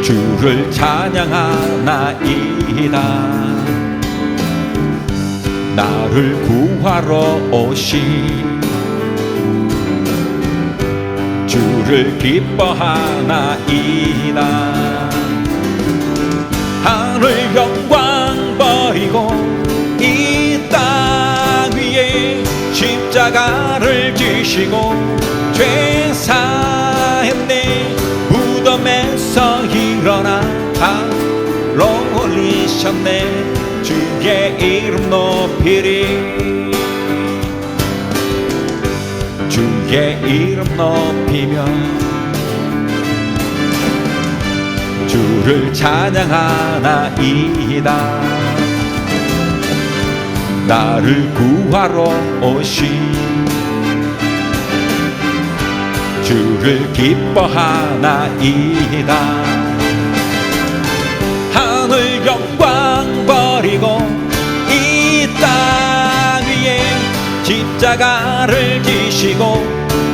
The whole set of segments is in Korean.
주를 찬양하나이다. 나를 구하러 오신 주를 기뻐하나이다. 하늘 영광 버리고 이 땅 위에 십자가를 지시고 죄 사했네. 무덤에서 일어나 바로 올리셨네. 주의 이름 높이리. 주의 이름 높이며 주를 찬양하나이다. 나를 구하러 오신 주를 기뻐하나이다. 하늘 영광 버리고 이 땅 위에 십자가를 지시고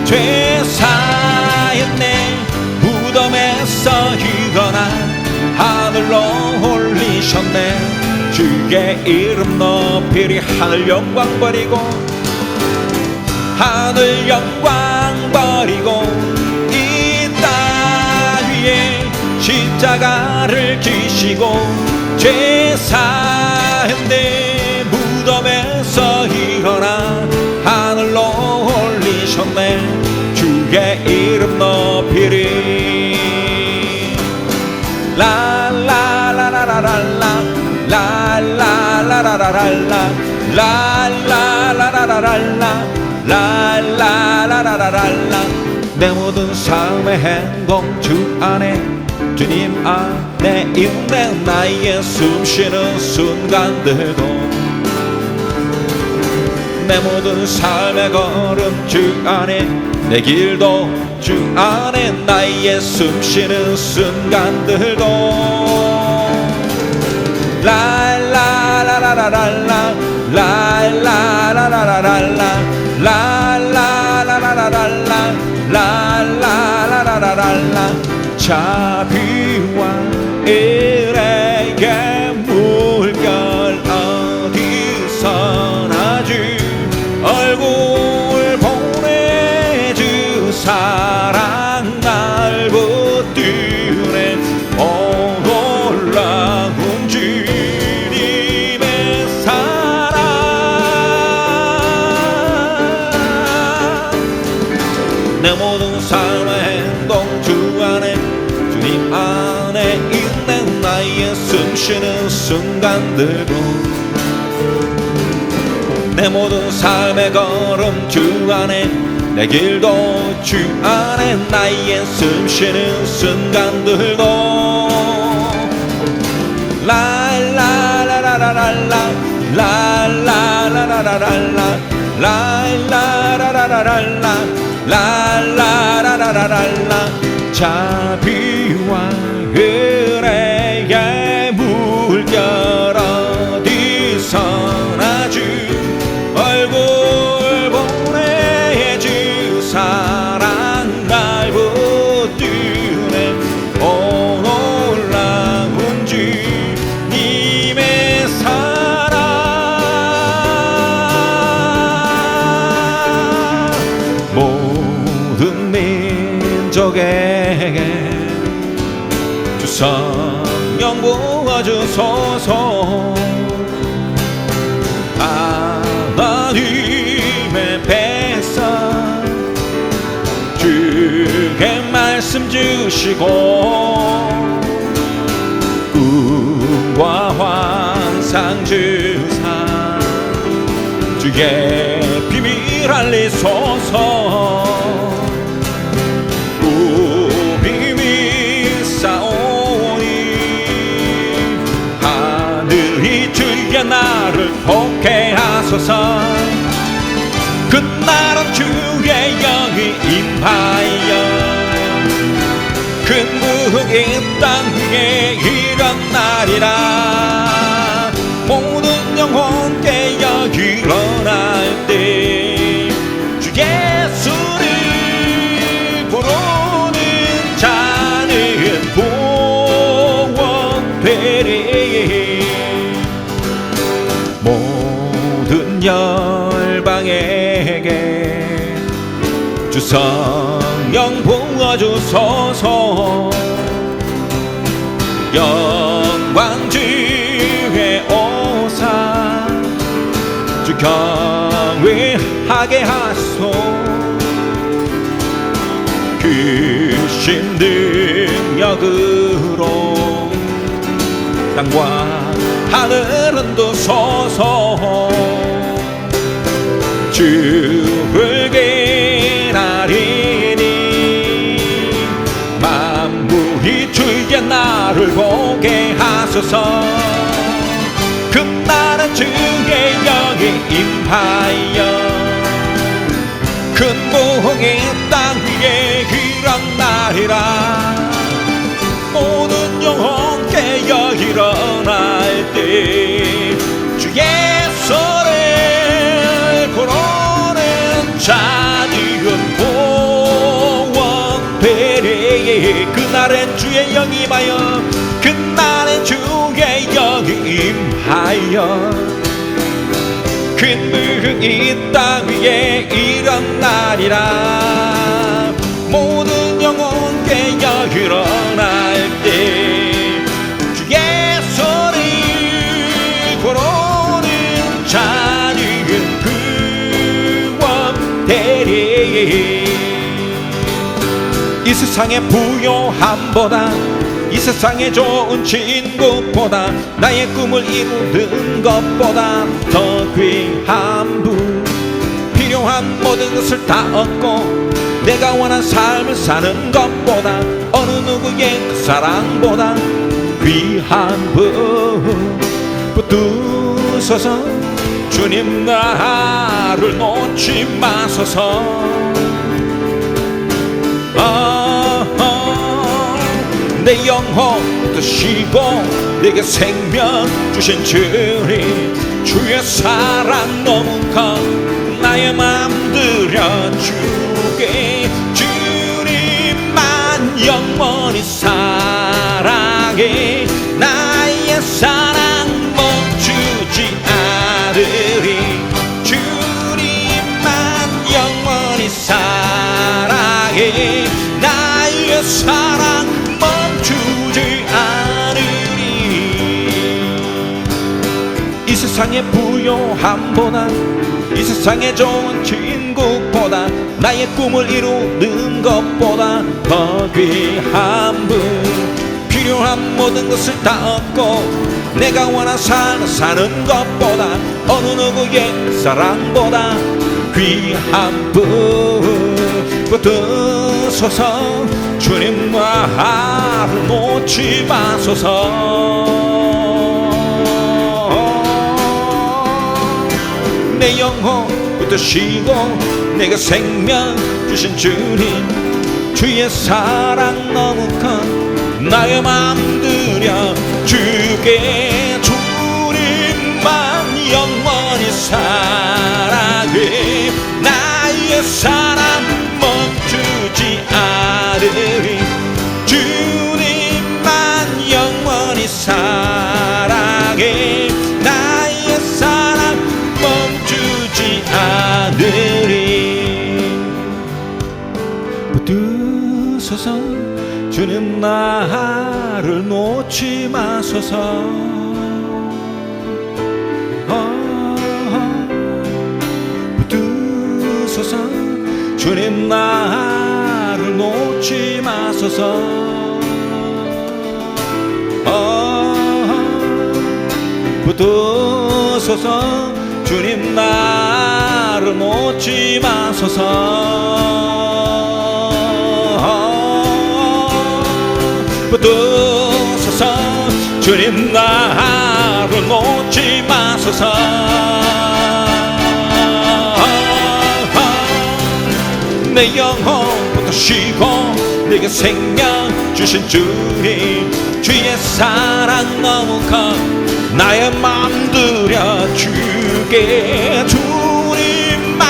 죄 사했네. 무덤에서 일어나 하늘로 올리셨네. 주의 이름 높이리. 하늘 영광 버리고 하늘 영광 버리고 이 땅 위에 십자가를 지시고 죄 사했네. 무덤에서 일어나 하늘로 올리셨네. 주의 이름 높이리. 라라라라라라 라라라라라라 라라라라라라 라라라라라라. 내 모든 삶의 행동 주 안에 주님 안에 있네. 나의 숨쉬는 순간들도 내 모든 삶의 걸음 주 안에 내 길도 주 안에 나의 숨쉬는 순간들도 라라라라라라 라라라라라라 라라라라라라 라라라라라라. 자비와 일에게 물결 어디서나 주 얼굴 보내주 사랑 날 붙드네. 놀라운 주님의 사랑. 내 모든 삶의 행동 주 안에 주님 안에 있는 나의 숨쉬는 순간들도 내 모든 삶의 걸음 주 안에 내 길도 주 안에 나의 숨쉬는 순간들도 라라라라라라 라라라라라라 라라라라라라 라라라라라라. 자비와 은혜의 물결 어디서나 주 얼굴 보내주 사랑 날 붙드네. 오 놀라운 주님의 사랑. 모든 민족에게 주 성령 부어주소서. 하나님의 백성 주의 말씀 주시고 꿈과 환상 주사 주의 비밀 알리소서. 꿈이 싸우니 하늘이 주의 나를 복해하소서. 그날은 주의 영이 임하여 큰 부흥이 땅 위에 일어나리라. 모든 영혼 깨어 일어날 때 주 예수를 부르는 자는 복 성령 부어주소서. 영광 주의 오사 주 경외하게 하소. 크신 능력으로 땅과 하늘은 두소서. 주를 기다리니 만물이 주의 나를 보게 하소서. 그날은 주의 영이 임하여 큰 부흥이 땅 위에 일어나리라. 모든 영혼 깨어 일어날 때 주의 소리를 부르는 자들은 구원되리. 그날엔 주의 영이 임하여 그날엔 주의 영이 임하여 큰 부흥이 땅 위에 일어나리라. 모든 영혼 깨어 일어날 때 주의 소리 부르는 자들은 구원되리. 이 세상의 부요함보다 이 세상의 좋은 친구보다 나의 꿈을 이루는 것보다 더 귀한 분. 필요한 모든 것을 다 얻고 내가 원한 삶을 사는 것보다 어느 누구의 그 사랑보다 귀한 분. 붙드소서. 주님 나를 놓지 마소서. 내 영혼 드시고 내게 생명 주신 주님. 주의 사랑 너무 커 나의 맘 들여주게. 주님만 영원히 사랑해. 나의 사랑 멈추지 않으리. 주님만 영원히 사랑해. 나의 사랑 멈추지 않으리. 이 세상의 부요함보다 이 세상의 좋은 친구보다 나의 꿈을 이루는 것보다 더 귀한 분. 필요한 모든 것을 다 얻고 내가 원한 삶을 사는 것보다 어느 누구의 사랑보다 귀한 분. 붙드소서. 주님 나를 놓지 마소서. 내 영혼 붙드시고 내게 생명 주신 주님. 주의 사랑 너무 커 나의 맘 들여주게. 주님만 영원히 사랑해. 나의 사랑 멈추지 않으리. 주님만 영원히 사랑해. 나의 사랑 멈추지 않으리. 붙드소서. 주님 나를 놓지 마소서. 붙드소서. 주님 나를 놓지 마소서. 붙드소서. 주님 나를 놓지 마소서. 붙드소서. 주님 나를 놓지 마소서. 내 영혼 붙드시고 내게 생명 주신 주님. 주의 사랑 너무 커 나의 맘 들여주게. 주님만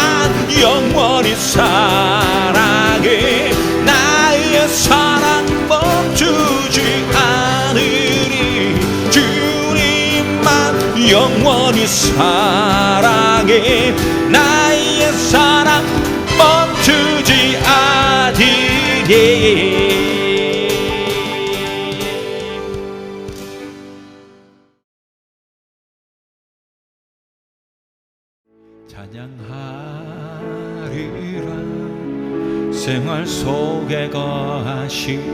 영원히 사랑해. 나의 사랑 멈추지 않으리. 주님만 영원히 사랑해. 나의 사랑 멈추지 않으리. 속에 거하시는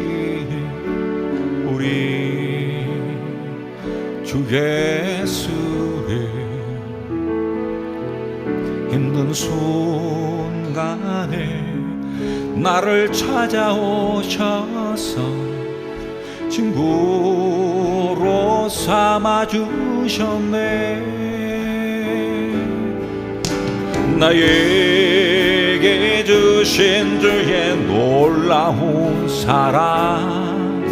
우리 주 예수를 힘든 순간에 나를 찾아오셔서 친구로 삼아주셨네. 나에게 주신 주의 놀라운 사랑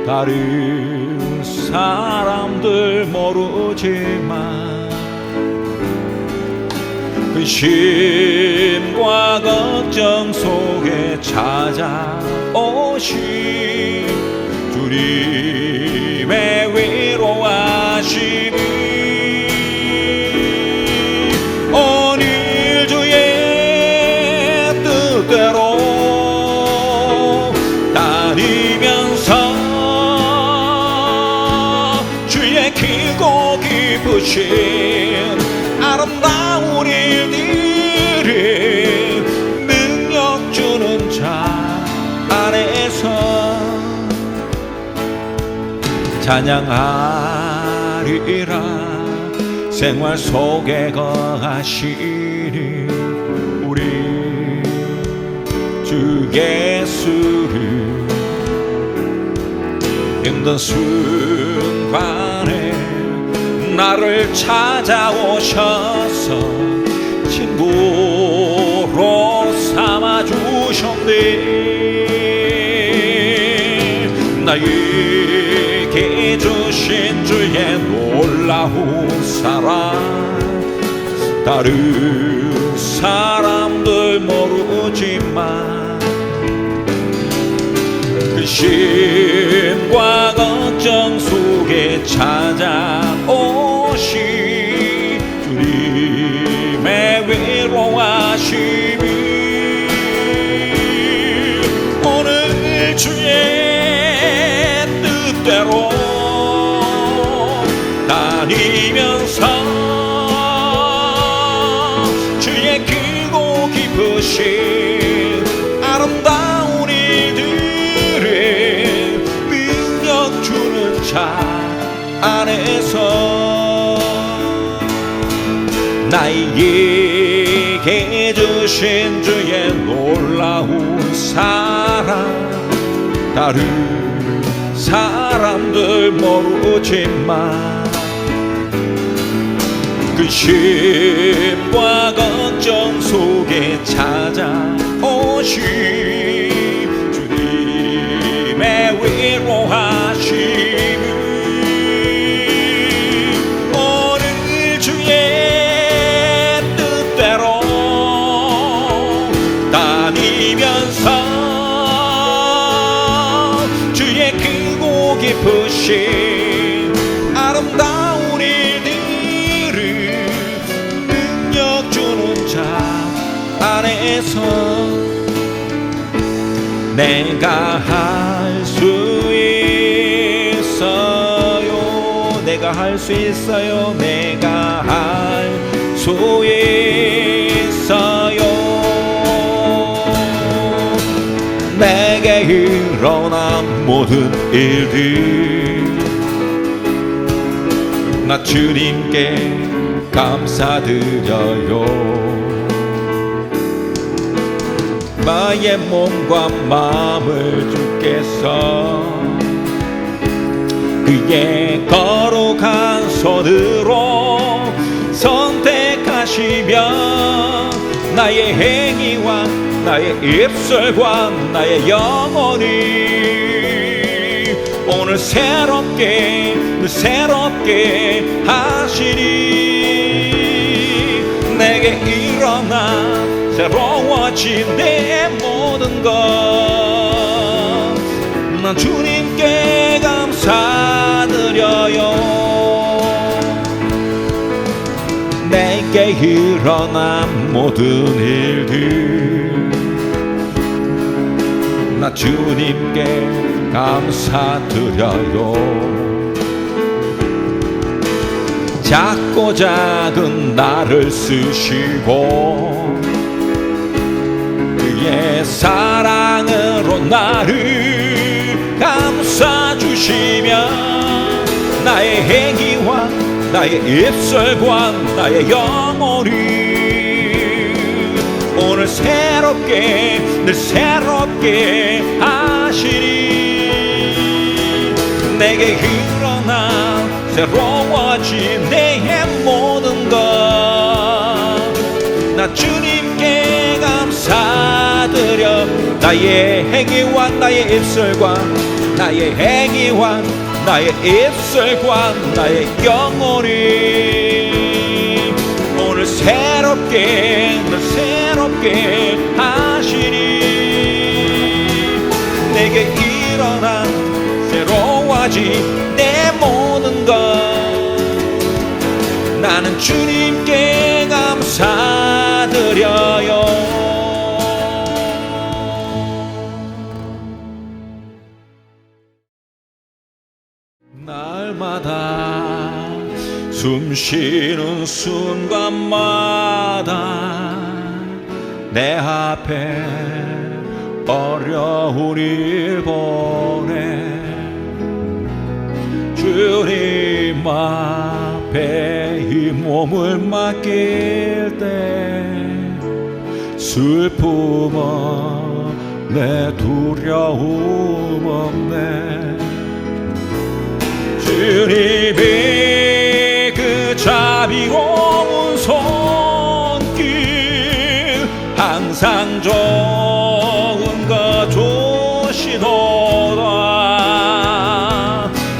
다른 사람들 모르지만 근심과 걱정 속에 찾아오신 주님의 위로하심이 오늘 주의 뜻대로 다니면서 주의 크고 깊으신 아름다운 일들을 능력 주는 자 안에서 찬양하리라. 생활 속에 거하시는 우리 주 예수를 힘든 순간에 나를 찾아오셔서 친구로 삼아주셨네. 나에게 주신 주의 놀라운 사랑 다른 사람들 모르지만 근심과 걱정 속에 찾아오신 주님의 위로하심이 오늘 주의 뜻대로 다니면서 주의 크고 깊으신 아름다운 일들을 능력 주는 자 안에서 나에게 주신 주의 놀라운 사랑 다른 사람들 모르지만 근심과 걱정 속에 찾아오신 주님의 위로하심이 오늘 주의 뜻대로 다니면서 주의 크고 깊으신 아름다운 일들을 능력 주는 자 안에서 내가 할 수 있어요. 내가 할 수 있어요. 내가 할 수 있어요. 내게 일어난 모든 일들 나 주님께 감사드려요. 나의 몸과 마음을 주께서 그의 거룩한 손으로 선택하시며 나의 행위와 나의 입술과 나의 영혼이 오늘 새롭게 하시니 내게 일어나 새로워진 내 모든 것 난 주님께 감사드려요. 내게 일어난 모든 일들 나 주님께 감사드려요. 작고 작은 나를 쓰시고 그의 사랑 사랑으로 나를 감싸주시며 나의 행위와 나의 입술과 나의 영혼이 오늘 새롭게 늘 새롭게 하시니 내게 일어나 새로워진 내 모든 것 나 주님께 감사드려 나의 행위와 나의 입술과 나의 행위와 나의 입술과 나의 영혼이 오늘 새롭게 늘 새롭게 하시니 내게 일어나 새로워진 내 모든 것 나는 주님께 감사드려요. 날마다 숨 쉬는 순간마다 내 앞에 어려운 일 보내 주님 앞에 이 몸을 맡길 때 슬픔 없네 두려움 없네 주님의 그 자비로운 손길 항상 좋은 것 주시도다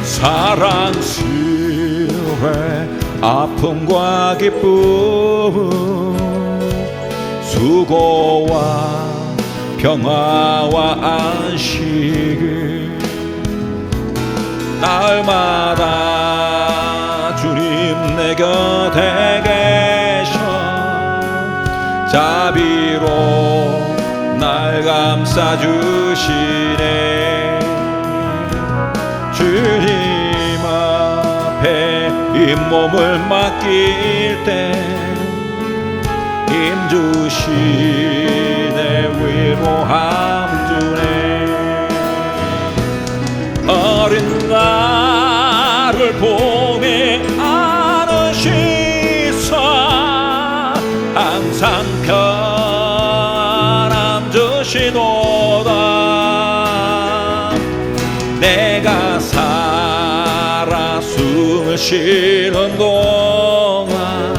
사랑스레 아픔과 기쁨 수고와 평화와 안식을 날마다 주님 내 곁에 계셔 자비로 날 감싸주시네 주님 앞에 이 몸을 맡길 때 힘주시네 위로함 주네 어린 나를 보내 안으시사 항상 편함 주시도다 내가 살아 숨을 쉬는 동안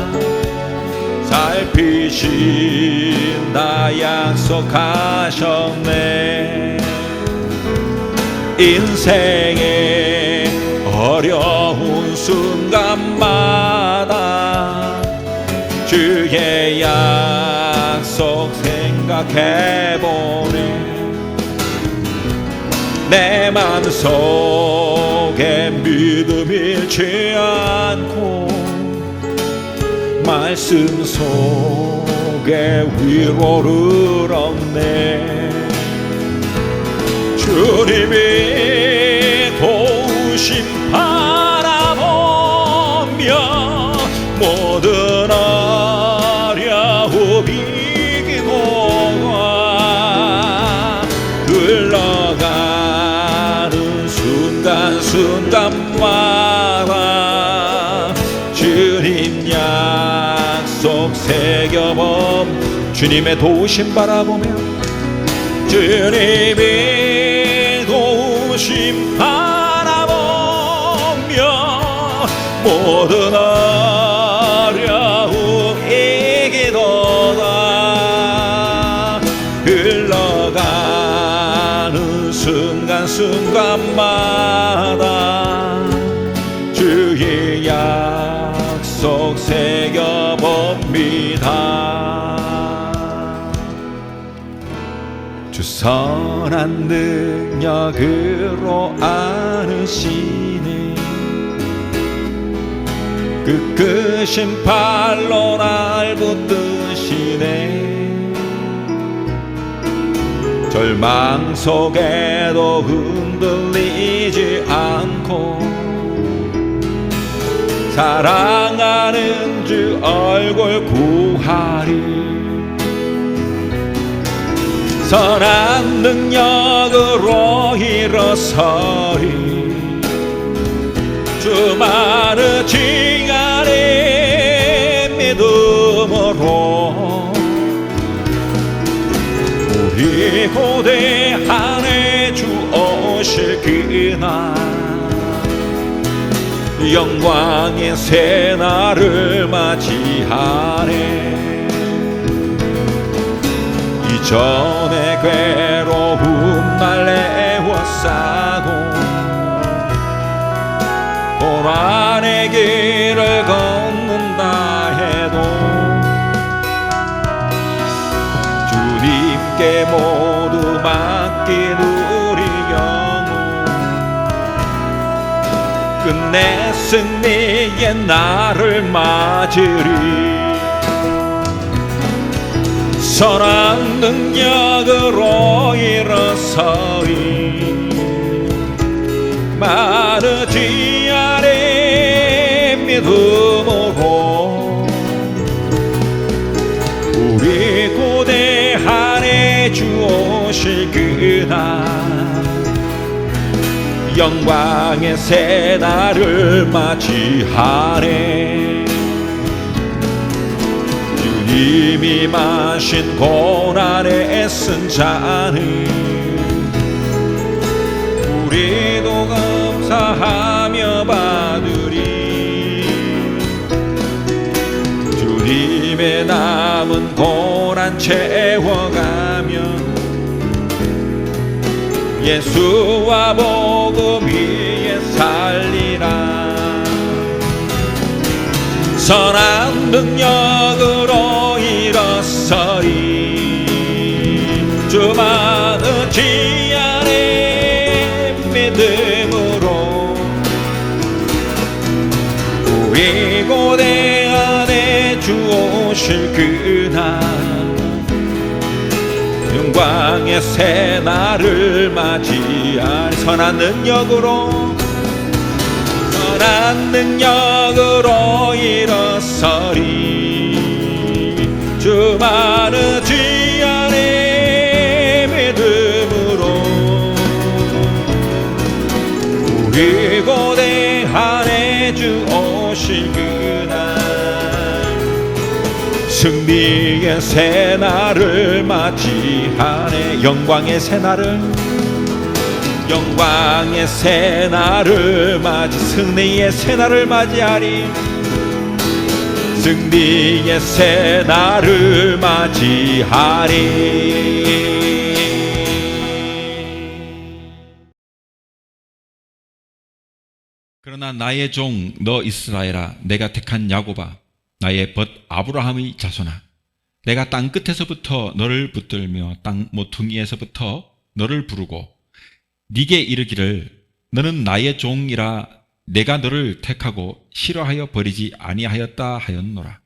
살피신다 약속하셨네 인생의 어려운 순간마다 주의 약속 생각해보네 내 맘속에 믿음 잃지 않고 말씀 속에 위로를 얻네 주님의 도우심 바라보며 모든 어려움 이기고와 흘러가는 순간순간마다 주님 약속 새겨봄 주님의 도우심 바라보며 주님의 도우심 바라보며 모든 어려움 이기도다 흘러가는 순간순간마다 주의 약속 새겨봅니다 주 선한 능력으로 안으시네 끝끝인 팔로 날 붙드시네 절망 속에도 흔들리지 않고 사랑하는 주 얼굴 구하리 선한 능력으로 일어서리 주만의 지 안에 믿음으로 우리 고대하네 주 오실 그날 영광의 새날을 맞이하네 이전의 괴로움 날 애워싸고 고난의 길을 걷는다 해도 주님께 모두 맡긴 우리 영혼 끝내 승리의 날을 맞으리 선한 능력으로 일어서리 마르지 아래 믿음으로 우리 고대하네 주 오실 그날 영광의 새날을 맞이하네 주님이 마신 고난의 애쓴 잔을 우리도 감사하며 받으리 주님의 남은 고난 채워가며 예수와 복음 위에 살리라 선한 능력으로 일어서리 주만의 지 안에 믿음으로 우리 고대 안에 주 오실 그날 영광의 새날을 맞이하리 선한 능력으로 선한 능력으로 일어서리 주만의 지 안에 믿음으로 우리 고대하네 주 오실 그날 승리의 새날을 맞이하네 영광의 새날을 영광의 새날을 맞이 승리의 새날을 맞이하리 승리의 새날을 맞이하리 그러나 나의 종 너 이스라엘아 내가 택한 야곱아 나의 벗 아브라함의 자손아 내가 땅 끝에서부터 너를 붙들며 땅 모퉁이에서부터 너를 부르고 네게 이르기를 너는 나의 종이라 내가 너를 택하고 싫어하여 버리지 아니하였다 하였노라.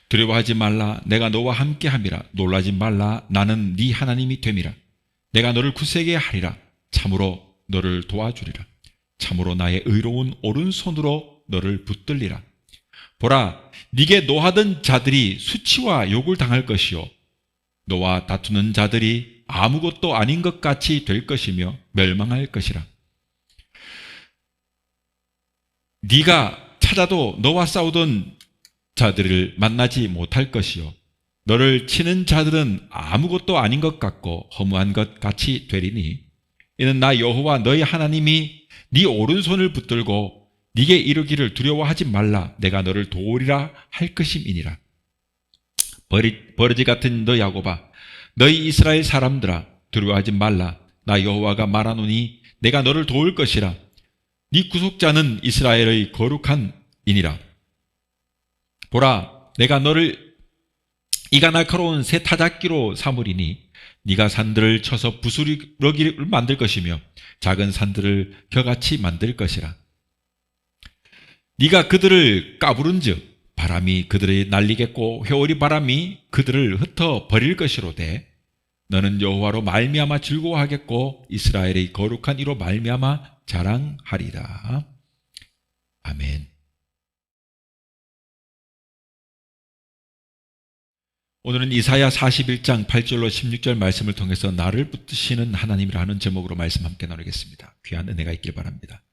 두려워하지 말라 내가 너와 함께함이라 놀라지 말라 나는 네 하나님이 됨이라. 내가 너를 굳세게 하리라 참으로 너를 도와주리라. 참으로 나의 의로운 오른손으로 너를 붙들리라. 보라 네게 노하던 자들이 수치와 욕을 당할 것이요 너와 다투는 자들이 아무것도 아닌 것 같이 될 것이며 멸망할 것이라. 네가 찾아도 너와 싸우던 자들을 만나지 못할 것이요 너를 치는 자들은 아무것도 아닌 것 같고 허무한 것 같이 되리니 이는 나 여호와 너희 하나님이 네 오른손을 붙들고 네게 이르기를 두려워하지 말라 내가 너를 도우리라 할 것임이니라. 버러지 같은 너 야곱아 너희 이스라엘 사람들아 두려워하지 말라 나 여호와가 말하노니 내가 너를 도울 것이라. 네 구속자는 이스라엘의 거룩한 이니라. 보라 내가 너를 이가 날카로운 새 타작기로 삼으리니 네가 산들을 쳐서 부스러기를 만들 것이며 작은 산들을 겨같이 만들 것이라. 네가 그들을 까부른즉 바람이 그들을 날리겠고 회오리 바람이 그들을 흩어 버릴 것이로되 너는 여호와로 말미암아 즐거워하겠고 이스라엘의 거룩한 이로 말미암아 자랑하리라. 아멘. 오늘은 이사야 41장 8절로 16절 말씀을 통해서 나를 붙드시는 하나님이라는 제목으로 말씀 함께 나누겠습니다. 귀한 은혜가 있길 바랍니다.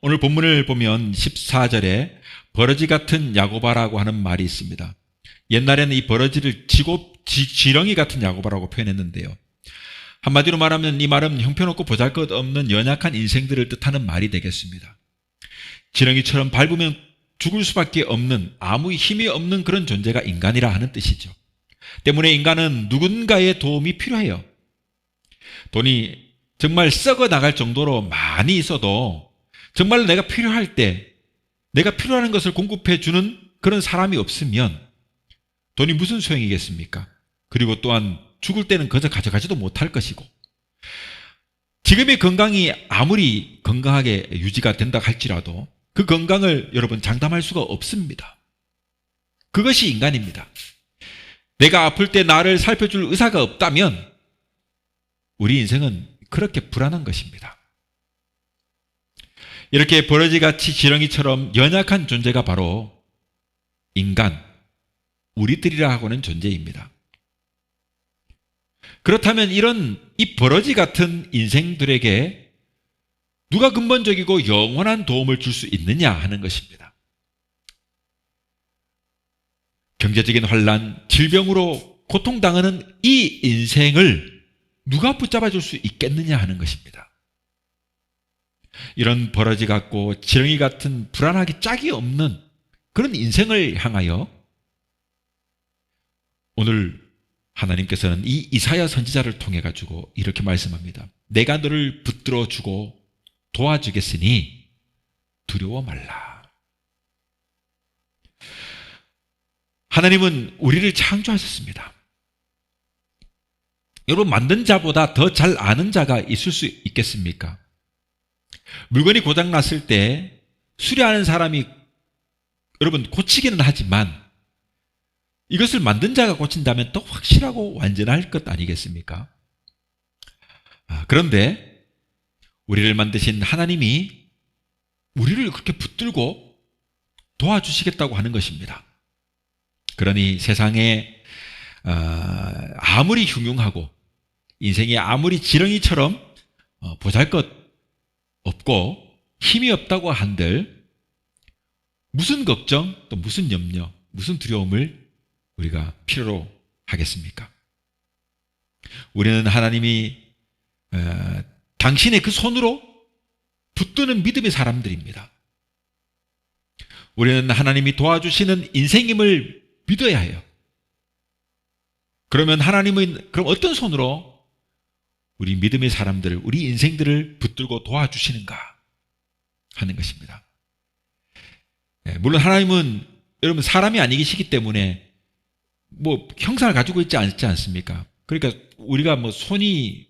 오늘 본문을 보면 14절에 버러지 같은 야고바라고 하는 말이 있습니다. 옛날에는 이 버러지를 지렁이 같은 야고바라고 표현했는데요. 한마디로 말하면 이 말은 형편없고 보잘것없는 연약한 인생들을 뜻하는 말이 되겠습니다. 지렁이처럼 밟으면 죽을 수밖에 없는 아무 힘이 없는 그런 존재가 인간이라 하는 뜻이죠. 때문에 인간은 누군가의 도움이 필요해요. 돈이 정말 썩어 나갈 정도로 많이 있어도 정말 내가 필요할 때 내가 필요한 것을 공급해 주는 그런 사람이 없으면 돈이 무슨 소용이겠습니까? 그리고 또한 죽을 때는 그저 가져가지도 못할 것이고, 지금의 건강이 아무리 건강하게 유지가 된다 할지라도 그 건강을 여러분 장담할 수가 없습니다. 그것이 인간입니다. 내가 아플 때 나를 살펴줄 의사가 없다면 우리 인생은 그렇게 불안한 것입니다. 이렇게 버러지같이 지렁이처럼 연약한 존재가 바로 인간, 우리들이라 하고는 존재입니다. 그렇다면 이 버러지 같은 인생들에게 누가 근본적이고 영원한 도움을 줄 수 있느냐 하는 것입니다. 경제적인 환란, 질병으로 고통당하는 이 인생을 누가 붙잡아 줄 수 있겠느냐 하는 것입니다. 이런 버러지 같고 지렁이 같은 불안하기 짝이 없는 그런 인생을 향하여 오늘 하나님께서는 이 이사야 선지자를 통해 가지고 이렇게 말씀합니다. 내가 너를 붙들어 주고 도와주겠으니 두려워 말라. 하나님은 우리를 창조하셨습니다. 여러분, 만든 자보다 더 잘 아는 자가 있을 수 있겠습니까? 물건이 고장났을 때 수리하는 사람이 여러분 고치기는 하지만 이것을 만든 자가 고친다면 또 확실하고 완전할 것 아니겠습니까? 그런데 우리를 만드신 하나님이 우리를 그렇게 붙들고 도와주시겠다고 하는 것입니다. 그러니 세상에 아무리 흉흉하고 인생이 아무리 지렁이처럼 보잘것 없고 힘이 없다고 한들 무슨 걱정 또 무슨 염려 무슨 두려움을 우리가 필요로 하겠습니까? 우리는 하나님이 당신의 그 손으로 붙드는 믿음의 사람들입니다. 우리는 하나님이 도와주시는 인생임을 믿어야 해요. 그러면 하나님은 그럼 어떤 손으로 우리 믿음의 사람들을, 우리 인생들을 붙들고 도와주시는가 하는 것입니다. 물론 하나님은 여러분 사람이 아니시기 때문에 형상을 가지고 있지 않지 않습니까? 그러니까 우리가 손이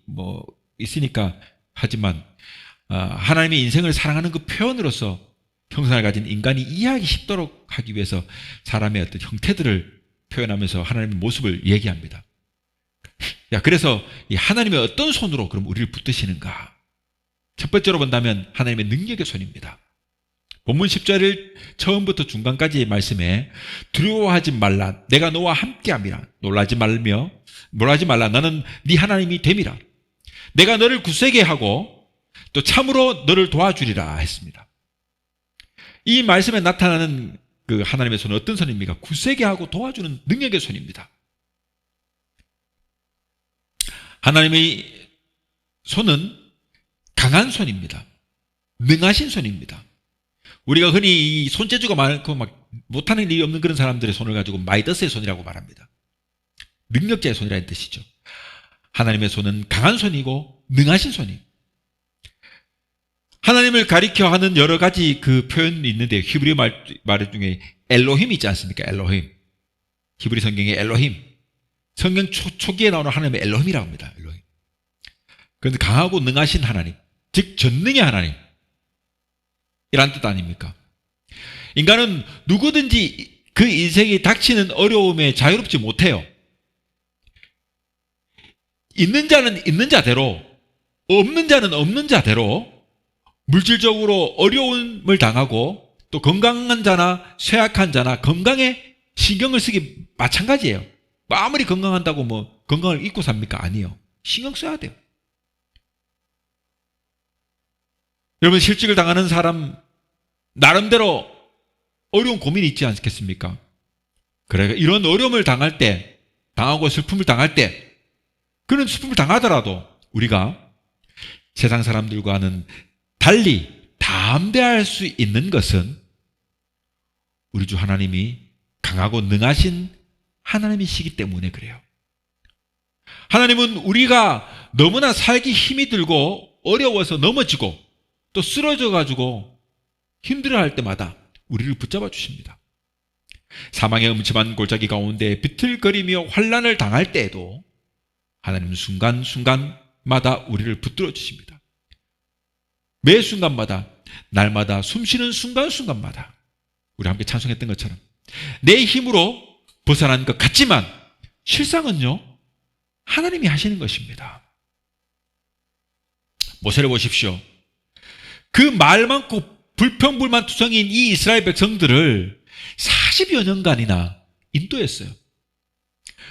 있으니까 하지만 하나님의 인생을 사랑하는 그 표현으로서 형상을 가진 인간이 이해하기 쉽도록 하기 위해서 사람의 어떤 형태들을 표현하면서 하나님의 모습을 얘기합니다. 그래서 이 하나님의 어떤 손으로 그럼 우리를 붙드시는가? 첫 번째로 본다면 하나님의 능력의 손입니다. 본문 10절을 처음부터 중간까지의 말씀에 두려워하지 말라, 내가 너와 함께함이라, 놀라지 말라, 나는 네 하나님이 됨이라, 내가 너를 굳세게 하고 또 참으로 너를 도와주리라 했습니다. 이 말씀에 나타나는 그 하나님의 손은 어떤 손입니까? 굳세게 하고 도와주는 능력의 손입니다. 하나님의 손은 강한 손입니다. 능하신 손입니다. 우리가 흔히 이 손재주가 많고 못하는 일이 없는 그런 사람들의 손을 가지고 마이더스의 손이라고 말합니다. 능력자의 손이라는 뜻이죠. 하나님의 손은 강한 손이고 능하신 손이에요. 하나님을 가리켜 하는 여러 가지 그 표현이 있는데 히브리 말 중에 엘로힘 있지 않습니까? 엘로힘. 히브리 성경에 엘로힘. 성경 초기에 나오는 하나님의 엘로힘이라고 합니다. 엘로힘. 그런데 강하고 능하신 하나님, 즉 전능의 하나님 이란 뜻 아닙니까? 인간은 누구든지 그 인생이 닥치는 어려움에 자유롭지 못해요. 있는 자는 있는 자대로, 없는 자는 없는 자대로 물질적으로 어려움을 당하고 또 건강한 자나 쇠약한 자나 건강에 신경을 쓰기 마찬가지예요. 뭐 아무리 건강한다고 뭐 건강을 잊고 삽니까? 아니에요. 신경 써야 돼요. 여러분, 실직을 당하는 사람 나름대로 어려운 고민이 있지 않겠습니까? 그래, 이런 어려움을 당할 때, 당하고 슬픔을 당할 때, 그런 슬픔을 당하더라도 우리가 세상 사람들과는 달리 담대할 수 있는 것은 우리 주 하나님이 강하고 능하신 하나님이시기 때문에 그래요. 하나님은 우리가 너무나 살기 힘이 들고 어려워서 넘어지고 또 쓰러져가지고 힘들어할 때마다 우리를 붙잡아 주십니다. 사망의 음침한 골짜기 가운데 비틀거리며 환난을 당할 때에도 하나님은 순간순간마다 우리를 붙들어 주십니다. 매 순간마다, 날마다, 숨쉬는 순간순간마다 우리 함께 찬송했던 것처럼 내 힘으로 벗어난 것 같지만 실상은요, 하나님이 하시는 것입니다. 모세를 보십시오. 그 말 많고 불평불만투성이인 이 이스라엘 백성들을 40여 년간이나 인도했어요.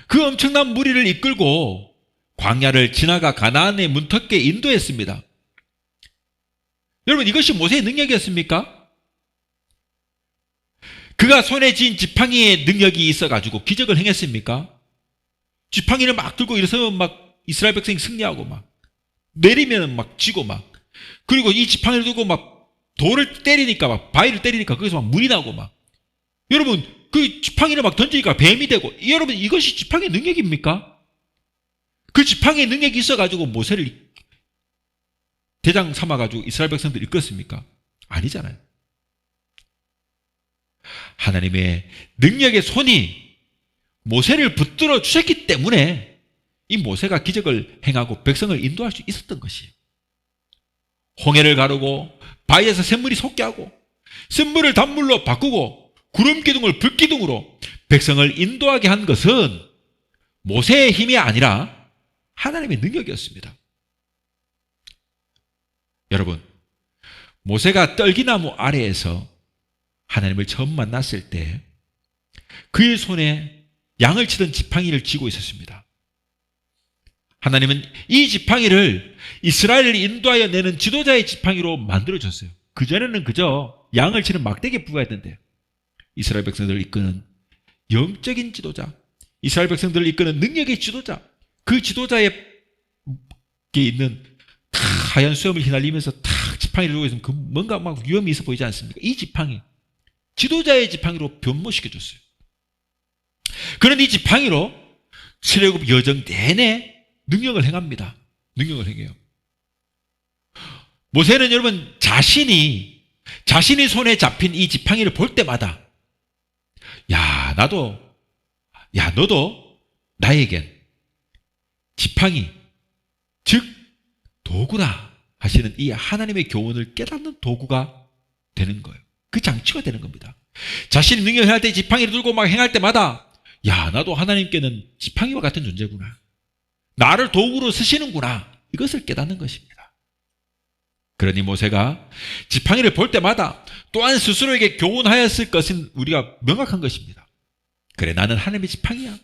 그 엄청난 무리를 이끌고 광야를 지나가 가나안의 문턱에 인도했습니다. 여러분, 이것이 모세의 능력이었습니까? 그가 손에 쥔 지팡이의 능력이 있어가지고 기적을 행했습니까? 지팡이를 막 들고 일어서면 막 이스라엘 백성이 승리하고 막 내리면 막 지고 막, 그리고 이 지팡이를 들고 막 돌을 때리니까 막 바위를 때리니까 거기서 막 물이 나고 막, 여러분 그 지팡이를 막 던지니까 뱀이 되고, 여러분 이것이 지팡이의 능력입니까? 그 지팡이의 능력이 있어가지고 모세를 대장 삼아가지고 이스라엘 백성들을 이끌었습니까? 아니잖아요. 하나님의 능력의 손이 모세를 붙들어 주셨기 때문에 이 모세가 기적을 행하고 백성을 인도할 수 있었던 것이에요. 홍해를 가르고 바위에서 샘물이 솟게 하고 샘물을 단물로 바꾸고 구름 기둥을 불 기둥으로 백성을 인도하게 한 것은 모세의 힘이 아니라 하나님의 능력이었습니다. 여러분, 모세가 떨기나무 아래에서 하나님을 처음 만났을 때 그의 손에 양을 치던 지팡이를 쥐고 있었습니다. 하나님은 이 지팡이를 이스라엘을 인도하여 내는 지도자의 지팡이로 만들어줬어요. 그전에는 그저 양을 치는 막대기에 불과했는데 이스라엘 백성들을 이끄는 영적인 지도자, 이스라엘 백성들을 이끄는 능력의 지도자, 그 지도자에게 있는 하얀 수염을 휘날리면서 탁 지팡이를 들고 있으면 그 뭔가 막 위험이 있어 보이지 않습니까? 이 지팡이, 지도자의 지팡이로 변모시켜줬어요. 그런 이 지팡이로 출애굽 여정 내내 능력을 행합니다. 능력을 행해요. 모세는 여러분 자신이 손에 잡힌 이 지팡이를 볼 때마다 너도 나에겐 지팡이, 즉 도구라 하시는 이 하나님의 교훈을 깨닫는 도구가 되는 거예요. 그 장치가 되는 겁니다. 자신이 능력을 행할 때 지팡이를 들고 막 행할 때마다 나도 하나님께는 지팡이와 같은 존재구나. 나를 도구로 쓰시는구나. 이것을 깨닫는 것입니다. 그러니 모세가 지팡이를 볼 때마다 또한 스스로에게 교훈하였을 것은 우리가 명확한 것입니다. 그래, 나는 하나님의 지팡이야.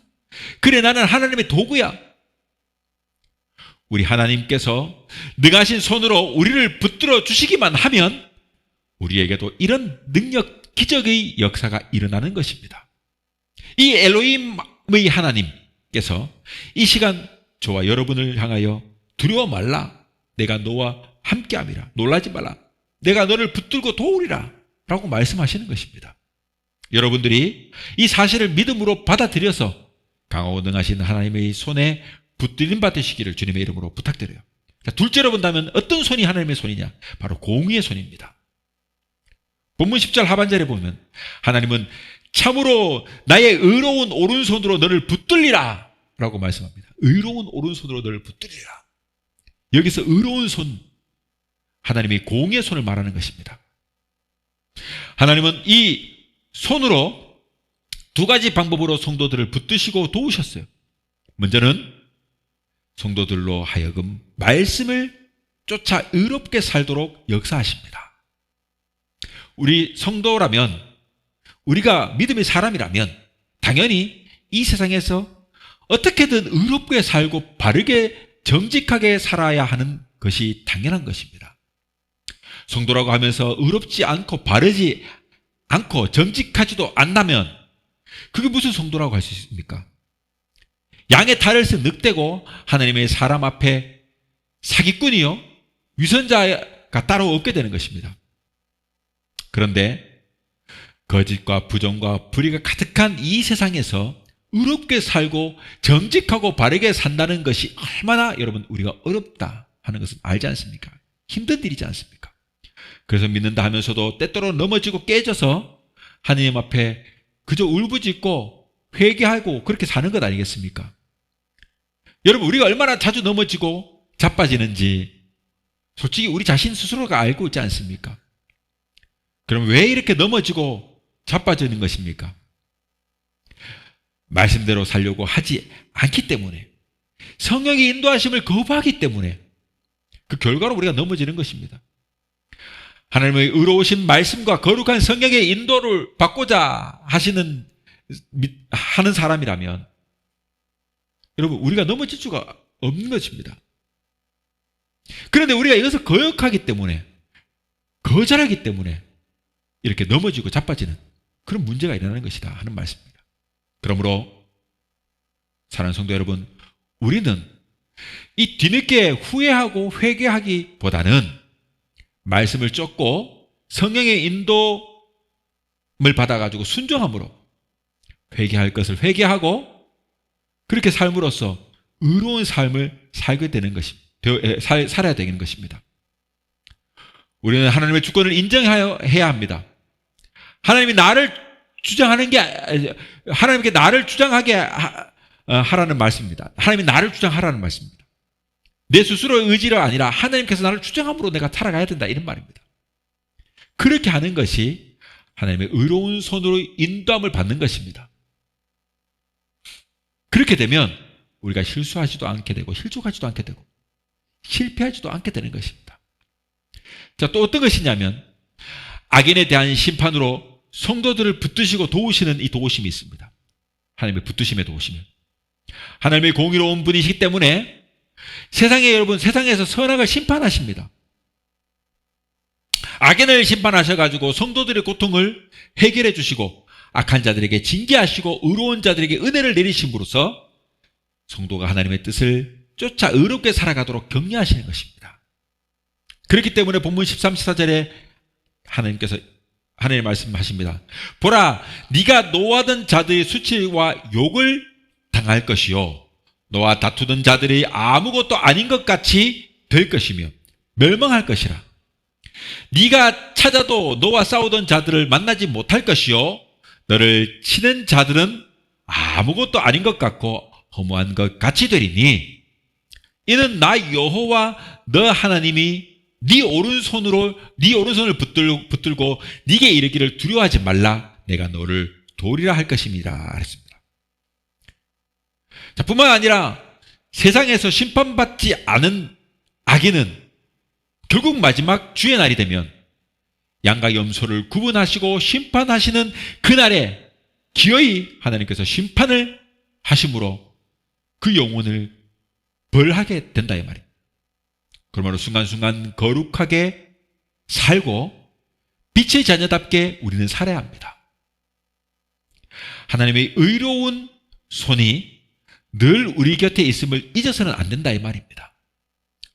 그래, 나는 하나님의 도구야. 우리 하나님께서 능하신 손으로 우리를 붙들어 주시기만 하면 우리에게도 이런 능력, 기적의 역사가 일어나는 것입니다. 이 엘로힘의 하나님께서 이 시간 저와 여러분을 향하여 두려워 말라. 내가 너와 함께함이라. 놀라지 말라. 내가 너를 붙들고 도우리라. 라고 말씀하시는 것입니다. 여러분들이 이 사실을 믿음으로 받아들여서 강하고 능하신 하나님의 손에 붙들림 받으시기를 주님의 이름으로 부탁드려요. 자, 둘째로 본다면 어떤 손이 하나님의 손이냐? 바로 공의의 손입니다. 본문 10절 하반절에 보면 하나님은 참으로 나의 의로운 오른손으로 너를 붙들리라 라고 말씀합니다. 의로운 오른손으로 너를 붙들리라. 여기서 의로운 손, 하나님이 공의의 손을 말하는 것입니다. 하나님은 이 손으로 두 가지 방법으로 성도들을 붙드시고 도우셨어요. 먼저는 성도들로 하여금 말씀을 쫓아 의롭게 살도록 역사하십니다. 우리 성도라면, 우리가 믿음의 사람이라면 당연히 이 세상에서 어떻게든 의롭게 살고 바르게 정직하게 살아야 하는 것이 당연한 것입니다. 성도라고 하면서 의롭지 않고 바르지 않고 정직하지도 않다면 그게 무슨 성도라고 할 수 있습니까? 양의 탈을 쓴 늑대고 하나님의 사람 앞에 사기꾼이요 위선자가 따로 없게 되는 것입니다. 그런데 거짓과 부정과 불의가 가득한 이 세상에서 의롭게 살고 정직하고 바르게 산다는 것이 얼마나 여러분 우리가 어렵다 하는 것은 알지 않습니까? 힘든 일이지 않습니까? 그래서 믿는다 하면서도 때때로 넘어지고 깨져서 하나님 앞에 그저 울부짖고 회개하고 그렇게 사는 것 아니겠습니까? 여러분 우리가 얼마나 자주 넘어지고 자빠지는지 솔직히 우리 자신 스스로가 알고 있지 않습니까? 그럼 왜 이렇게 넘어지고 자빠지는 것입니까? 말씀대로 살려고 하지 않기 때문에, 성령의 인도하심을 거부하기 때문에 그 결과로 우리가 넘어지는 것입니다. 하나님의 의로우신 말씀과 거룩한 성령의 인도를 받고자 하는 사람이라면 여러분 우리가 넘어질 수가 없는 것입니다. 그런데 우리가 이것을 거역하기 때문에, 거절하기 때문에 이렇게 넘어지고 자빠지는 그런 문제가 일어나는 것이다 하는 말씀입니다. 그러므로 사랑하는 성도 여러분, 우리는 이 뒤늦게 후회하고 회개하기보다는 말씀을 쫓고 성령의 인도를 받아가지고 순종함으로 회개할 것을 회개하고 그렇게 삶으로써 의로운 삶을 살게 되는 살아야 되는 것입니다. 우리는 하나님의 주권을 인정해야 합니다. 하나님이 나를 주장하는 게 하나님께 나를 주장하게 하라는 말씀입니다. 하나님이 나를 주장하라는 말씀입니다. 내 스스로의 의지가 아니라 하나님께서 나를 주장함으로 내가 살아가야 된다 이런 말입니다. 그렇게 하는 것이 하나님의 의로운 손으로 인도함을 받는 것입니다. 그렇게 되면 우리가 실수하지도 않게 되고 실족하지도 않게 되고 실패하지도 않게 되는 것입니다. 자, 또 어떤 것이냐면 악인에 대한 심판으로 성도들을 붙드시고 도우시는 이 도우심이 있습니다. 하나님의 붙드심의 도우심이. 하나님의 공의로운 분이시기 때문에 세상에서 선악을 심판하십니다. 악인을 심판하셔가지고 성도들의 고통을 해결해 주시고 악한 자들에게 징계하시고 의로운 자들에게 은혜를 내리심으로써 성도가 하나님의 뜻을 쫓아 의롭게 살아가도록 격려하시는 것입니다. 그렇기 때문에 본문 13, 14절에 하나님 말씀하십니다. 보라, 네가 노하던 자들의 수치와 욕을 당할 것이요 너와 다투던 자들이 아무것도 아닌 것 같이 될 것이며 멸망할 것이라. 네가 찾아도 너와 싸우던 자들을 만나지 못할 것이요 너를 치는 자들은 아무것도 아닌 것 같고 허무한 것 같이 되리니 이는 나 여호와 너 하나님이 네 오른손을 붙들고 네게 이르기를 두려워하지 말라 내가 너를 도리라 할 것입니다. 그랬습니다. 자, 뿐만 아니라 세상에서 심판받지 않은 악인은 결국 마지막 주의 날이 되면 양과 염소를 구분하시고 심판하시는 그날에 기어이 하나님께서 심판을 하심으로 그 영혼을 벌하게 된다 이 말이에요. 그러므로 순간순간 거룩하게 살고 빛의 자녀답게 우리는 살아야 합니다. 하나님의 의로운 손이 늘 우리 곁에 있음을 잊어서는 안 된다 이 말입니다.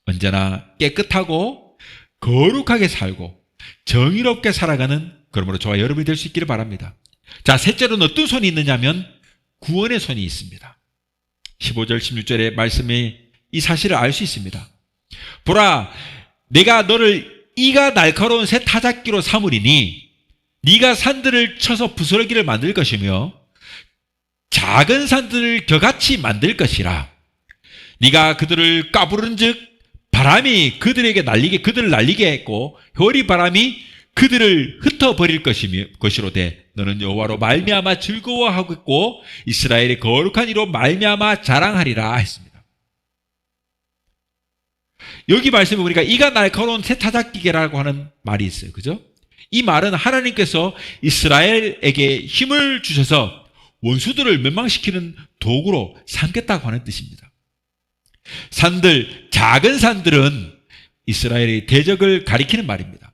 언제나 깨끗하고 거룩하게 살고 정의롭게 살아가는 그러므로 저와 여러분이 될 수 있기를 바랍니다. 자, 셋째로는 어떤 손이 있느냐면 구원의 손이 있습니다. 15절 16절의 말씀이 이 사실을 알 수 있습니다. 보라, 내가 너를 이가 날카로운 새 타작기로 삼으리니 네가 산들을 쳐서 부스러기를 만들 것이며 작은 산들을 겨같이 만들 것이라. 네가 그들을 까부른즉 바람이 그들을 날리게 했고 효리 바람이 그들을 흩어버릴 것이로되 너는 여호와로 말미암아 즐거워하겠고 이스라엘의 거룩한 이로 말미암아 자랑하리라 했습니다. 여기 말씀에 보니까 이가 날카로운 새 타작기계라고 하는 말이 있어요. 그죠? 이 말은 하나님께서 이스라엘에게 힘을 주셔서 원수들을 멸망시키는 도구로 삼겠다고 하는 뜻입니다. 산들, 작은 산들은 이스라엘의 대적을 가리키는 말입니다.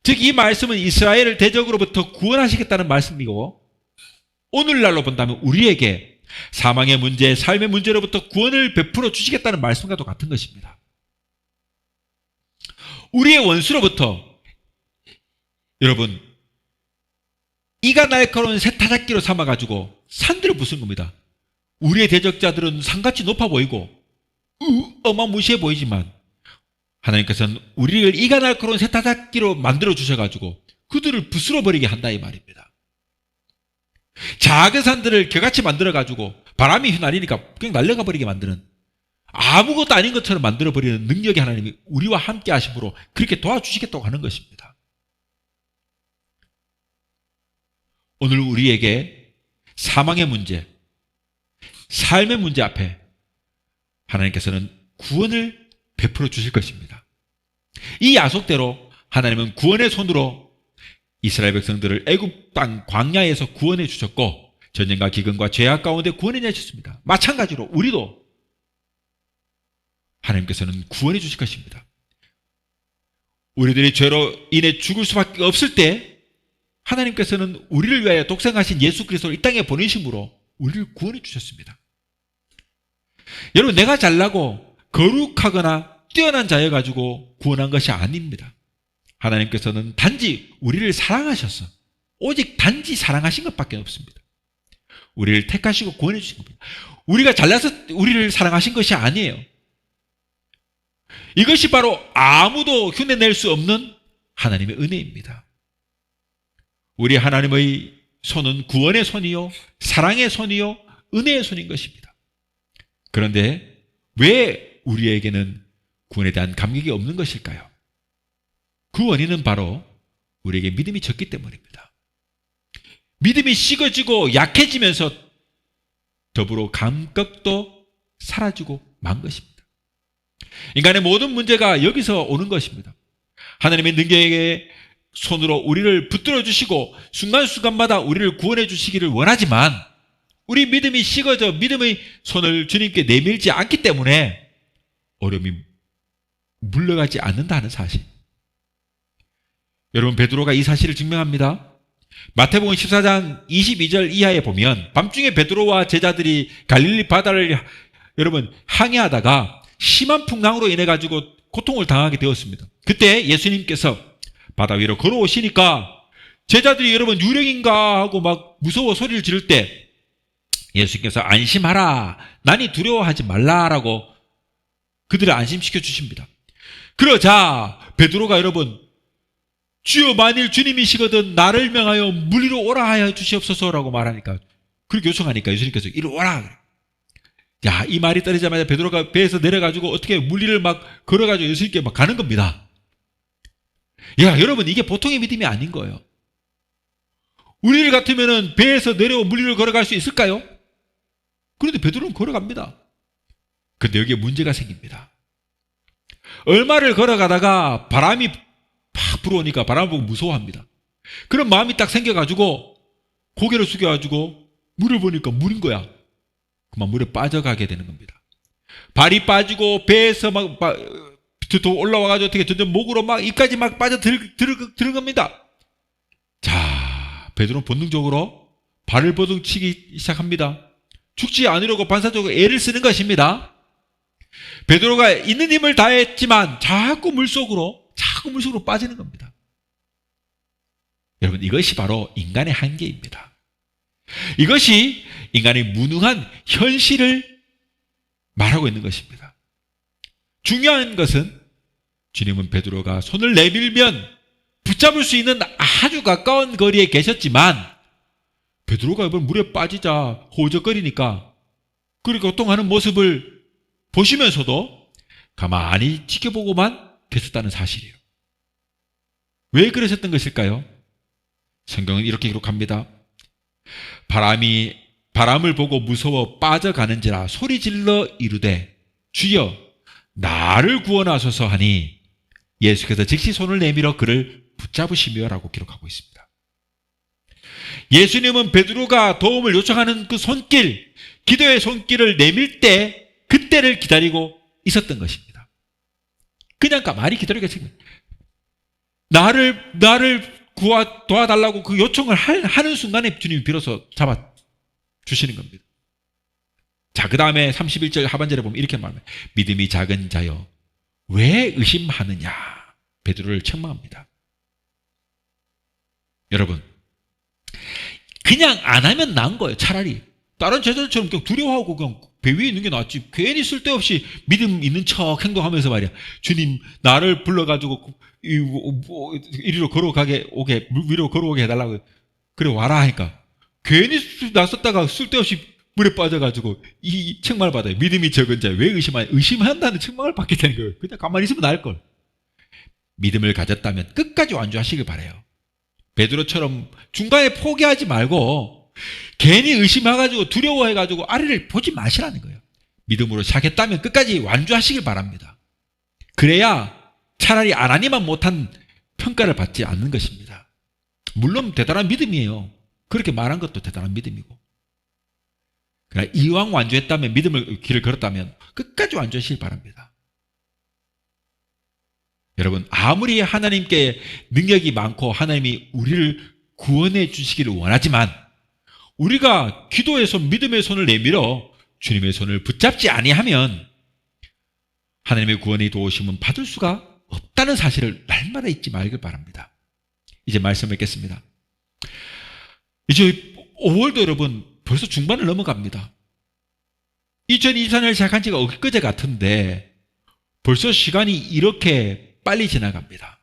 즉 이 말씀은 이스라엘을 대적으로부터 구원하시겠다는 말씀이고, 오늘날로 본다면 우리에게 사망의 문제, 삶의 문제로부터 구원을 베풀어 주시겠다는 말씀과도 같은 것입니다. 우리의 원수로부터, 여러분, 이가 날카로운 새타잡기로 삼아가지고 산들을 부순 겁니다. 우리의 대적자들은 산같이 높아 보이고 어마무시해 보이지만 하나님께서는 우리를 이가 날카로운 새타잡기로 만들어 주셔가지고 그들을 부스러 버리게 한다 이 말입니다. 작은 산들을 겨같이 만들어가지고 바람이 휘날리니까 그냥 날려가 버리게 만드는, 아무것도 아닌 것처럼 만들어 버리는 능력이 하나님이 우리와 함께 하심으로 그렇게 도와주시겠다고 하는 것입니다. 오늘 우리에게 사망의 문제, 삶의 문제 앞에 하나님께서는 구원을 베풀어 주실 것입니다. 이 약속대로 하나님은 구원의 손으로 이스라엘 백성들을 애굽 땅 광야에서 구원해 주셨고 전쟁과 기근과 죄악 가운데 구원해 내셨습니다. 마찬가지로 우리도 하나님께서는 구원해 주실 것입니다. 우리들이 죄로 인해 죽을 수밖에 없을 때 하나님께서는 우리를 위하여 독생하신 예수 그리스도를 이 땅에 보내심으로 우리를 구원해 주셨습니다. 여러분, 내가 잘나고 거룩하거나 뛰어난 자여가지고 구원한 것이 아닙니다. 하나님께서는 단지 우리를 사랑하셔서, 오직 단지 사랑하신 것밖에 없습니다. 우리를 택하시고 구원해 주신 겁니다. 우리가 잘나서 우리를 사랑하신 것이 아니에요. 이것이 바로 아무도 흉내낼 수 없는 하나님의 은혜입니다. 우리 하나님의 손은 구원의 손이요, 사랑의 손이요, 은혜의 손인 것입니다. 그런데 왜 우리에게는 구원에 대한 감격이 없는 것일까요? 그 원인은 바로 우리에게 믿음이 적기 때문입니다. 믿음이 식어지고 약해지면서 더불어 감격도 사라지고 만 것입니다. 인간의 모든 문제가 여기서 오는 것입니다. 하나님의 능력의 손으로 우리를 붙들어 주시고 순간순간마다 우리를 구원해 주시기를 원하지만 우리 믿음이 식어져 믿음의 손을 주님께 내밀지 않기 때문에 어려움이 물러가지 않는다는 사실. 여러분, 베드로가 이 사실을 증명합니다. 마태복음 14장 22절 이하에 보면 밤중에 베드로와 제자들이 갈릴리 바다를 여러분 항해하다가 심한 풍랑으로 인해 가지고 고통을 당하게 되었습니다. 그때 예수님께서 바다 위로 걸어오시니까 제자들이 여러분 유령인가 하고 막 무서워 소리를 지를 때 예수님께서 안심하라, 나니 두려워하지 말라라고 그들을 안심시켜 주십니다. 그러자 베드로가 여러분, 주여 만일 주님이시거든 나를 명하여 물 위로 오라 하여 주시옵소서라고 말하니까, 그렇게 요청하니까 예수님께서 이리 오라. 야, 이 말이 떨어지자마자 베드로가 배에서 내려가지고 어떻게 물 위를 막 걸어가지고 예수님께 막 가는 겁니다. 야, 여러분, 이게 보통의 믿음이 아닌 거예요. 우리를 같으면은 배에서 내려오 물 위를 걸어갈 수 있을까요? 그런데 베드로는 걸어갑니다. 근데 여기에 문제가 생깁니다. 얼마를 걸어가다가 바람이 팍 불어오니까 바람 보고 무서워합니다. 그런 마음이 딱 생겨가지고 고개를 숙여가지고 물을 보니까 물인 거야. 그만 물에 빠져가게 되는 겁니다. 발이 빠지고 배에서 막 더 올라와가지고 어떻게 점점 목으로 막 입까지 막 빠져 들은 겁니다. 자, 베드로는 본능적으로 발을 버둥치기 시작합니다. 죽지 않으려고 반사적으로 애를 쓰는 것입니다. 베드로가 있는 힘을 다했지만 자꾸 물속으로 빠지는 겁니다. 여러분, 이것이 바로 인간의 한계입니다. 이것이 인간의 무능한 현실을 말하고 있는 것입니다. 중요한 것은 주님은 베드로가 손을 내밀면 붙잡을 수 있는 아주 가까운 거리에 계셨지만 베드로가 이번 물에 빠지자 호적거리니까 그렇게 고통하는 모습을 보시면서도 가만히 지켜보고만 계셨다는 사실이에요. 왜 그러셨던 것일까요? 성경은 이렇게 기록합니다. 바람을 보고 무서워 빠져가는지라 소리질러 이르되 주여 나를 구원하소서 하니 예수께서 즉시 손을 내밀어 그를 붙잡으시며라고 기록하고 있습니다. 예수님은 베드로가 도움을 요청하는 그 손길, 기도의 손길을 내밀 때 그때를 기다리고 있었던 것입니다. 그냥 가만히 기다리겠습니다. 나를 도와달라고 그 요청을 하는 순간에 주님이 비로소 잡아주시는 겁니다. 자, 그 다음에 31절 하반절에 보면 이렇게 말합니다. 믿음이 작은 자여 왜 의심하느냐. 베드로를 책망합니다. 여러분, 그냥 안 하면 나은 거예요. 차라리 다른 제자들처럼 그냥 두려워하고 그냥 배 위에 있는 게 낫지. 괜히 쓸데없이 믿음 있는 척 행동하면서 말이야, 주님 나를 불러가지고 이리로 오게 위로 걸어오게 해달라고 그래 와라 하니까 괜히 나섰다가 쓸데없이 물에 빠져가지고 이 책망을 받아요. 믿음이 적은 자 왜 의심한다는 책망을 받게 되는 거예요. 그냥 가만히 있으면 나을 걸. 믿음을 가졌다면 끝까지 완주하시길 바라요. 베드로처럼 중간에 포기하지 말고 괜히 의심해가지고 두려워해가지고 아래를 보지 마시라는 거예요. 믿음으로 시작했다면 끝까지 완주하시길 바랍니다. 그래야 차라리 안 하니만 못한 평가를 받지 않는 것입니다. 물론 대단한 믿음이에요. 그렇게 말한 것도 대단한 믿음이고. 그러나 이왕 완주했다면, 믿음을 길을 걸었다면 끝까지 완주하시길 바랍니다. 여러분, 아무리 하나님께 능력이 많고 하나님이 우리를 구원해 주시기를 원하지만 우리가 기도의 손, 믿음의 손을 내밀어 주님의 손을 붙잡지 아니하면 하나님의 구원의 도우심은 받을 수가 없다는 사실을 날마다 잊지 말길 바랍니다. 이제 말씀 맺겠습니다. 이제 5월도 여러분 벌써 중반을 넘어갑니다. 2024년을 시작한 지가 엊그제 같은데 벌써 시간이 이렇게 빨리 지나갑니다.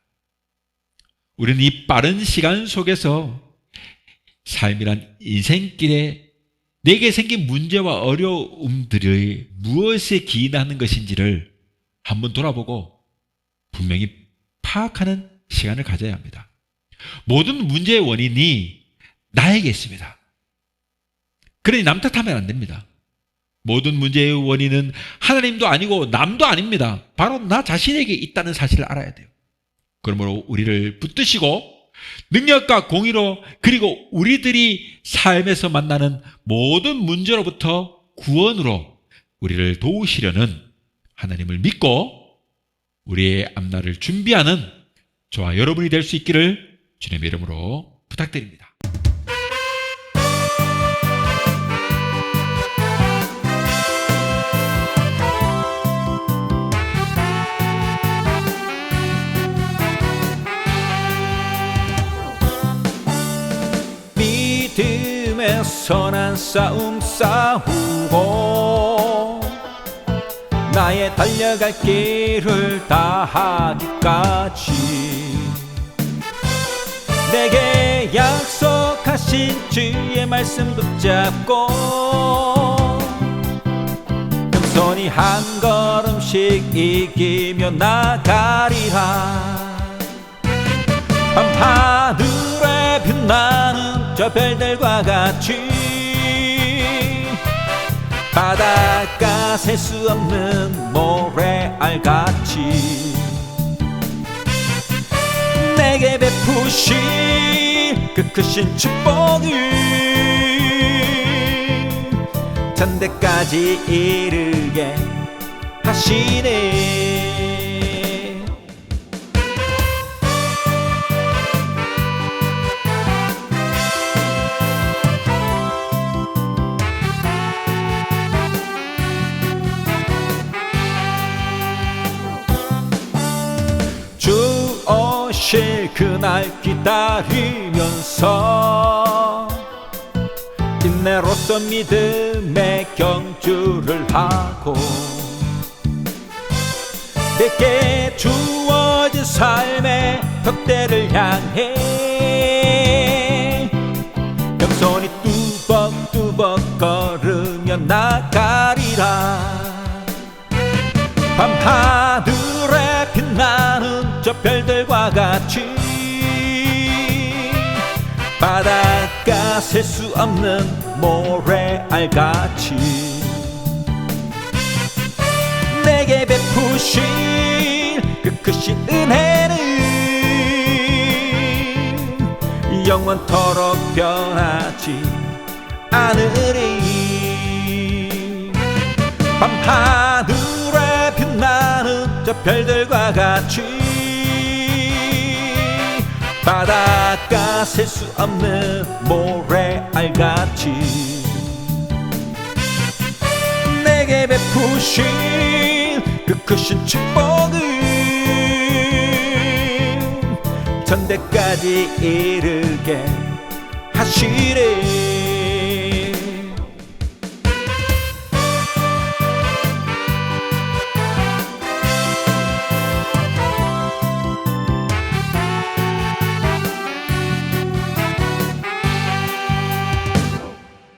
우리는 이 빠른 시간 속에서 삶이란 인생길에 내게 생긴 문제와 어려움들이 무엇에 기인하는 것인지를 한번 돌아보고 분명히 파악하는 시간을 가져야 합니다. 모든 문제의 원인이 나에게 있습니다. 그러니 남 탓하면 안 됩니다. 모든 문제의 원인은 하나님도 아니고 남도 아닙니다. 바로 나 자신에게 있다는 사실을 알아야 돼요. 그러므로 우리를 붙드시고 능력과 공의로, 그리고 우리들이 삶에서 만나는 모든 문제로부터 구원으로 우리를 도우시려는 하나님을 믿고 우리의 앞날을 준비하는 저와 여러분이 될 수 있기를 주님의 이름으로 부탁드립니다. 믿음의 선한 싸움 싸우고 나의 달려갈 길을 다하기까지 내게 약속하신 주의 말씀 붙잡고 겸손히 한 걸음씩 이기며 나가리라. 밤하늘에 빛나는 저 별들과 같이 바닷가 셀 수 없는 모래알같이 내게 베푸신 그 크신 축복을 전대까지 이르게 하시네. 주 오실 그날 기다리면서 인내로서 믿음의 경주를 하고 내게 주어진 삶의 덕대를 향해 겸손히 뚜벅뚜벅 걸으며 나가리라. 밤하늘에 빛나는 저 별들과 같이 바닷가 셀 수 없는 모래알같이 내게 베푸신 그 크신 은혜는 영원토록 변하지 않으리. 밤하늘에 빛나는 저 별들과 같이 바닷가 셀 수 없는 모래알같이 내게 베푸신 그 크신 축복을 전대까지 이르게 하시네.